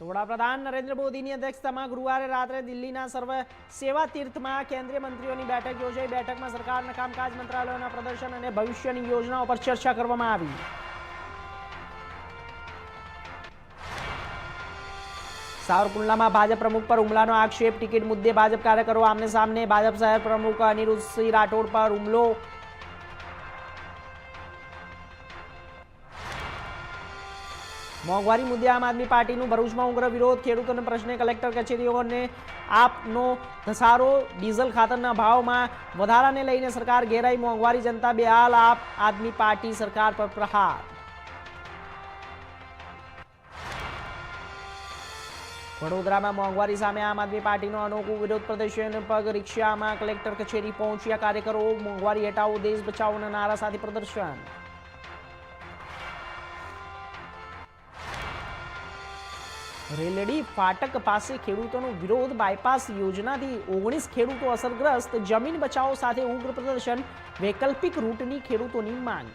તો વડાપ્રધાન નરેન્દ્ર મોદીની અધ્યક્ષતામાં ગુરુવારે રાત્રે દિલ્હીના સર્વ સેવા તીર્થમાં કેન્દ્રીય મંત્રીઓની બેઠક યોજાઈ. બેઠકમાં સરકારના કામકાજ, મંત્રાલયોના પ્રદર્શન અને ભવિષ્યની યોજનાઓ પર ચર્ચા કરવામાં આવી. સાવરકુંડલામાં ભાજપ પ્રમુખ પર હુમલાનો આક્ષેપ. ટિકિટ મુદ્દે ભાજપ કાર્યકરો આમને સામને. ભાજપ શહેર પ્રમુખ અનિરુદ્ધસિંહ રાઠોડ પર હુમલો. મોંઘવારી મુદ્દે આમ આદમી પાર્ટીનું ભરૂચમાં ઉગ્ર વિરોધ. ખેડૂતોના પ્રશ્ને કલેક્ટર કચેરીઓને આપનો ધસારો. ડીઝલ ખાતરના ભાવમાં વધારાને લઈને સરકાર ઘેરાઈ. મોંઘવારી જનતા બેહાલ. આપ આદમી પાર્ટી સરકાર પર પ્રહાર. વડોદરામાં મોંઘવારી સામે આમ આદમી પાર્ટીનો અનોખો વિરોધ પ્રદર્શન. પગ રિક્ષામાં કલેક્ટર કચેરી પહોંચ્યા કાર્યકરો. મોંઘવારી હટાવો, દેશ બચાવોના નારા સાથે પ્રદર્શન. રેલડી ફાટક પાસે ખેડૂતોનો વિરોધ. બાયપાસ યોજનાથી 19 ખેડૂતો અસરગ્રસ્ત. જમીન બચાવો સાથે ઉગ્ર પ્રદર્શન. વૈકલ્પિક રૂટની ખેડૂતોની માંગ.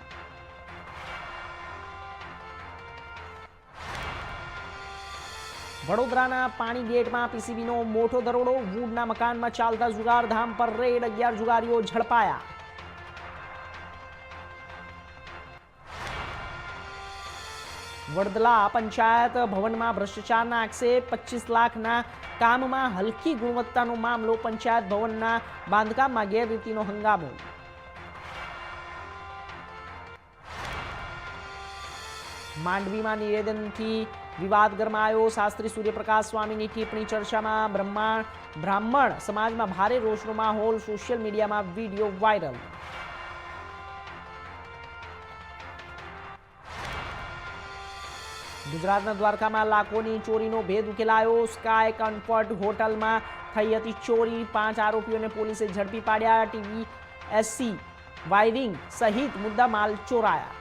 વડોદરાના પાણી ગેટમાં પીસીબીનો મોટો દરોડો. વુડના મકાનમાં ચાલતા જુગારધામ પર રેડ. 11 જુગારીઓ ઝડપાયા. વડદલા પંચાયત ભવનમાં ભ્રષ્ટાચારના આક્ષેપ. 25 લાખના કામમાં હલકી ગુણવત્તાનો મામલો. પંચાયત ભવનના બાંધકામમાં ગેરરીતિનો હંગામો. માંડવીમાં નિવેદનથી વિવાદ ગરમાયો. શાસ્ત્રી સૂર્યપ્રકાશ સ્વામીની ટિપ્પણી ચર્ચામાં. બ્રાહ્મણ સમાજમાં ભારે રોષનો માહોલ. સોશિયલ મીડિયામાં વિડીયો વાયરલ. ગુજરાતના દ્વારકામાં લાખોની ચોરીનો ભેદ ઉકેલાયો. સ્કાય કમ્ફર્ટ હોટલમાં થઈ હતી ચોરી. 5 આરોપીઓને પોલીસે ઝડપી પાડ્યા. ટીવી, એસી, વાયરિંગ સહિત મુદ્દા માલ ચોરાયા.